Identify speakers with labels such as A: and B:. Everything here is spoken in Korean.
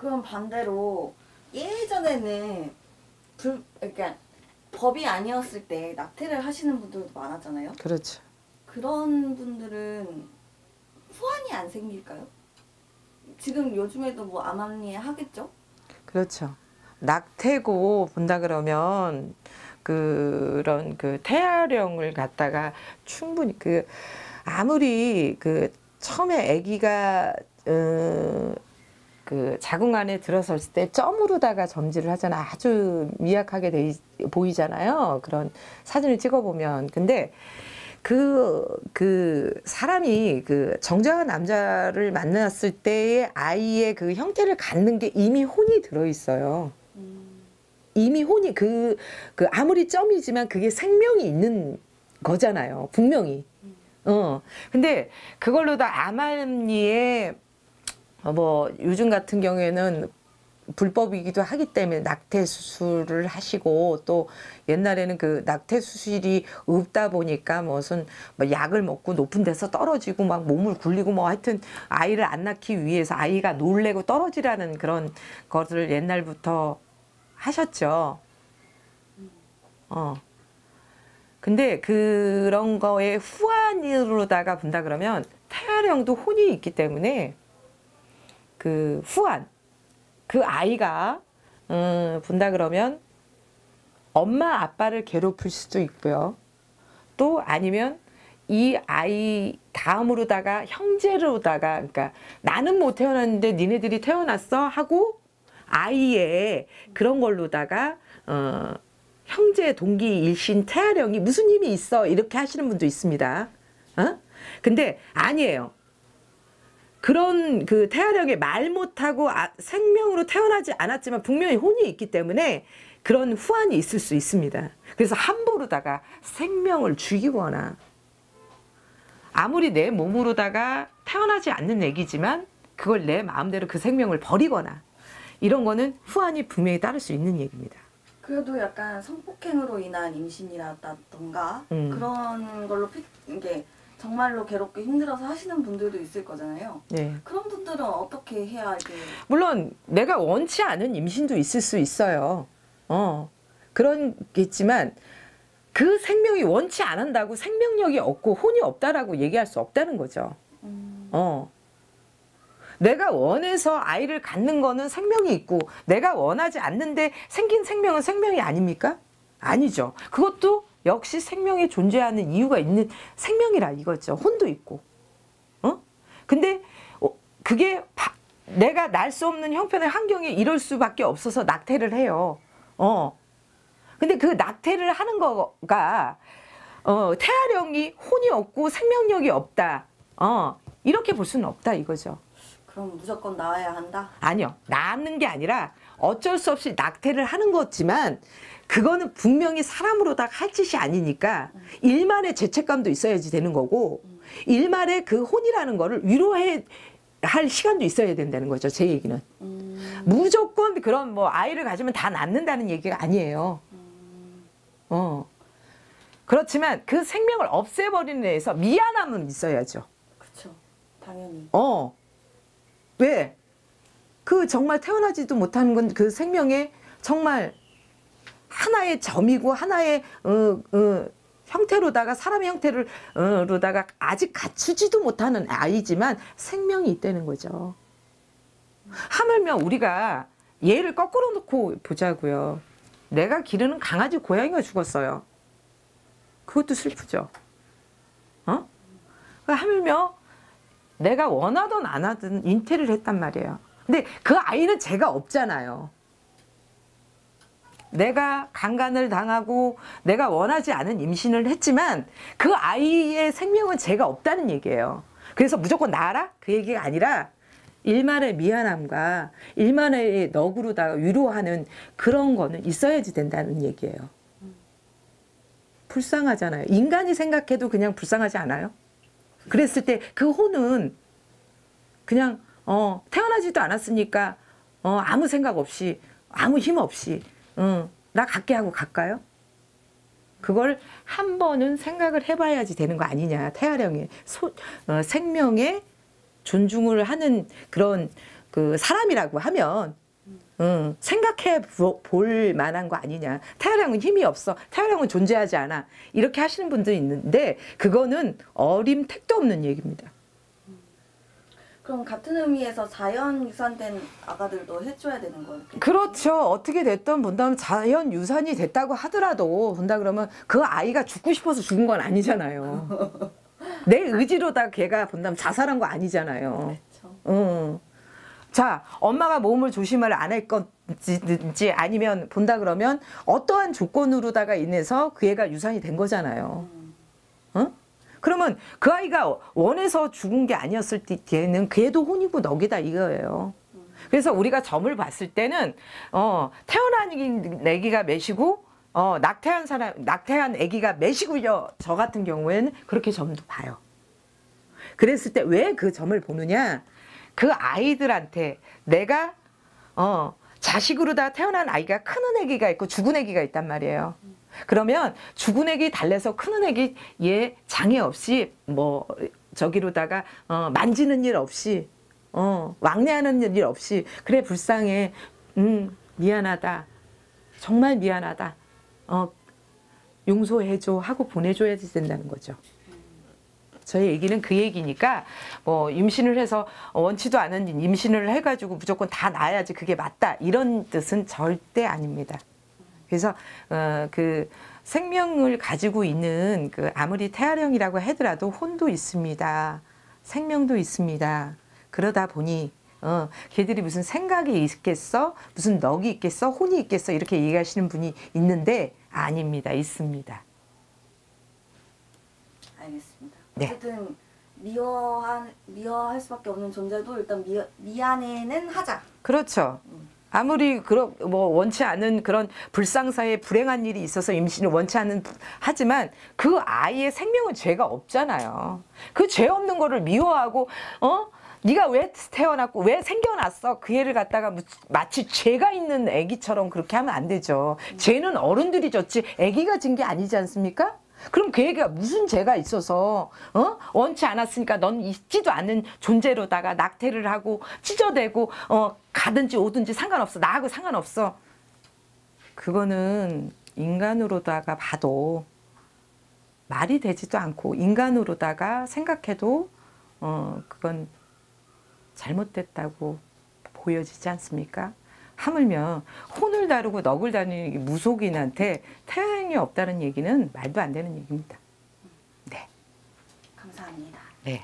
A: 그럼 반대로 예전에는 그러니까 법이 아니었을 때 낙태를 하시는 분들도 많았잖아요.
B: 그렇죠.
A: 그런 분들은 후환이 안 생길까요? 지금 요즘에도 뭐 암암리에 하겠죠?
B: 그렇죠. 낙태고 본다 그러면 그런 그 태아령을 갖다가 충분히 그 아무리 그 처음에 아기가 그 자궁 안에 들어섰을 때 점으로다가 점지를 하잖아. 아주 미약하게 보이잖아요. 그런 사진을 찍어보면. 근데 그 사람이 그 정자한 남자를 만났을 때의 아이의 그 형태를 갖는 게 이미 혼이 들어있어요. 이미 혼이 그 아무리 점이지만 그게 생명이 있는 거잖아요. 분명히. 근데 그걸로 다 암암리에 뭐 요즘 같은 경우에는 불법이기도 하기 때문에 낙태 수술을 하시고 또 옛날에는 그 낙태 수술이 없다 보니까 무슨 뭐 약을 먹고 높은 데서 떨어지고 막 몸을 굴리고 뭐 하여튼 아이를 안 낳기 위해서 아이가 놀래고 떨어지라는 그런 것을 옛날부터 하셨죠. 근데 그런 거에 후환으로다가 본다 그러면 태아령도 혼이 있기 때문에 그 후환 그 아이가 본다 그러면 엄마 아빠를 괴롭힐 수도 있고요. 또 아니면 이 아이 다음으로다가 형제로다가 그러니까 나는 못 태어났는데 니네들이 태어났어 하고 아이의 그런 걸로다가 형제 동기 일신 태아령이 무슨 힘이 있어 이렇게 하시는 분도 있습니다. 근데 아니에요. 그런 그 태아령에 말 못하고 생명으로 태어나지 않았지만 분명히 혼이 있기 때문에 그런 후환이 있을 수 있습니다. 그래서 함부로다가 생명을 죽이거나 아무리 내 몸으로다가 태어나지 않는 애기지만 그걸 내 마음대로 그 생명을 버리거나 이런 거는 후환이 분명히 따를 수 있는 얘기입니다.
A: 그래도 약간 성폭행으로 인한 임신이라던가 그런 걸로 이게 정말로 괴롭게 힘들어서 하시는 분들도 있을 거잖아요.
B: 네.
A: 그런 분들은 어떻게 해야 할지.
B: 물론 내가 원치 않은 임신도 있을 수 있어요. 그런겠지만 그 생명이 원치 않는다고 생명력이 없고 혼이 없다라고 얘기할 수 없다는 거죠. 내가 원해서 아이를 갖는 거는 생명이 있고 내가 원하지 않는데 생긴 생명은 생명이 아닙니까? 아니죠. 그것도 역시 생명이 존재하는 이유가 있는 생명이라 이거죠. 혼도 있고. 근데 그게 내가 날 수 없는 형편의 환경에 이럴 수밖에 없어서 낙태를 해요. 근데 그 낙태를 하는 거가 태아령이 혼이 없고 생명력이 없다. 이렇게 볼 수는 없다 이거죠.
A: 그럼 무조건 나와야 한다?
B: 아니요. 낳는 게 아니라 어쩔 수 없이 낙태를 하는 거지만 그거는 분명히 사람으로다 할 짓이 아니니까 일말의 죄책감도 있어야지 되는 거고 일말의 그 혼이라는 거를 위로해 할 시간도 있어야 된다는 거죠. 제 얘기는. 무조건 그런 뭐 아이를 가지면 다 낳는다는 얘기가 아니에요. 그렇지만 그 생명을 없애버리는 데에서 미안함은 있어야죠.
A: 그렇죠. 당연히.
B: 왜? 그 정말 태어나지도 못하는 건 그 생명의 정말 하나의 점이고 하나의 형태로다가 사람의 형태로다가 아직 갖추지도 못하는 아이지만 생명이 있다는 거죠. 하물며 우리가 얘를 거꾸로 놓고 보자고요. 내가 기르는 강아지 고양이가 죽었어요. 그것도 슬프죠. 하물며 내가 원하든 안 하든 잉태를 했단 말이에요. 근데 그 아이는 죄가 없잖아요. 내가 강간을 당하고 내가 원하지 않은 임신을 했지만 그 아이의 생명은 죄가 없다는 얘기예요. 그래서 무조건 낳아라? 그 얘기가 아니라 일말의 미안함과 일말의 너그로다가 위로하는 그런 거는 있어야지 된다는 얘기예요. 불쌍하잖아요. 인간이 생각해도 그냥 불쌍하지 않아요? 그랬을 때 그 혼은 그냥 태어나지도 않았으니까 아무 생각 없이 아무 힘 없이 나 갈게 하고 갈까요? 그걸 한 번은 생각을 해봐야지 되는 거 아니냐. 태아령의 생명에 존중을 하는 그런 그 사람이라고 하면 생각해 볼 만한 거 아니냐. 태아령은 힘이 없어. 태아령은 존재하지 않아. 이렇게 하시는 분들이 있는데 그거는 어림 택도 없는 얘기입니다.
A: 그럼 같은 의미에서 자연 유산된 아가들도 해줘야 되는 거예요?
B: 그렇죠. 어떻게 됐든 본다면 자연 유산이 됐다고 하더라도 본다 그러면 그 아이가 죽고 싶어서 죽은 건 아니잖아요. 내 의지로다 걔가 본다면 자살한 거 아니잖아요.
A: 그렇죠.
B: 자, 엄마가 몸을 조심을 안 할 건지 아니면 본다 그러면 어떠한 조건으로다가 인해서 그 애가 유산이 된 거잖아요. 그러면 그 아이가 원해서 죽은 게 아니었을 때는 걔도 혼이고 넋이다 이거예요. 그래서 우리가 점을 봤을 때는 태어난 애기가 매시고 낙태한 애기가 매시고요. 저 같은 경우에는 그렇게 점도 봐요. 그랬을 때 왜 그 점을 보느냐? 그 아이들한테 내가 자식으로 다 태어난 아이가 크는 애기가 있고 죽은 애기가 있단 말이에요. 그러면 죽은 애기 달래서 크는 애기 얘 장애 없이 뭐 저기로다가 만지는 일 없이 왕래하는 일 없이 그래 불쌍해 미안하다 정말 미안하다 용서해줘 하고 보내줘야 된다는 거죠. 저희 얘기는 그 얘기니까 뭐 임신을 해서 원치도 않은 임신을 해가지고 무조건 다 낳아야지 그게 맞다 이런 뜻은 절대 아닙니다. 그래서 그 생명을 가지고 있는 그 아무리 태아령이라고 하더라도 혼도 있습니다. 생명도 있습니다. 그러다 보니 걔들이 무슨 생각이 있겠어? 무슨 넋이 있겠어? 혼이 있겠어? 이렇게 얘기하시는 분이 있는데 아닙니다. 있습니다.
A: 알겠습니다.
B: 네.
A: 어쨌든 미워할 수밖에 없는 존재도 일단 미안해는 하자.
B: 그렇죠. 아무리 뭐 원치 않은 그런 불상사에 불행한 일이 있어서 임신을 원치 않는 하지만 그 아이의 생명은 죄가 없잖아요. 그 죄 없는 거를 미워하고 네가 왜 태어났고 왜 생겨났어? 그 애를 갖다가 마치 죄가 있는 애기처럼 그렇게 하면 안 되죠. 죄는 어른들이 졌지 애기가 진 게 아니지 않습니까? 그럼 그 애기가 무슨 죄가 있어서 원치 않았으니까 넌 있지도 않는 존재로다가 낙태를 하고 찢어대고 가든지 오든지 상관없어. 나하고 상관없어. 그거는 인간으로다가 봐도 말이 되지도 않고 인간으로다가 생각해도 그건 잘못됐다고 보여지지 않습니까? 하물며 혼을 다루고 넋을 다루는 무속인한테 태양이 없다는 얘기는 말도 안 되는 얘기입니다. 네.
A: 감사합니다.
B: 네.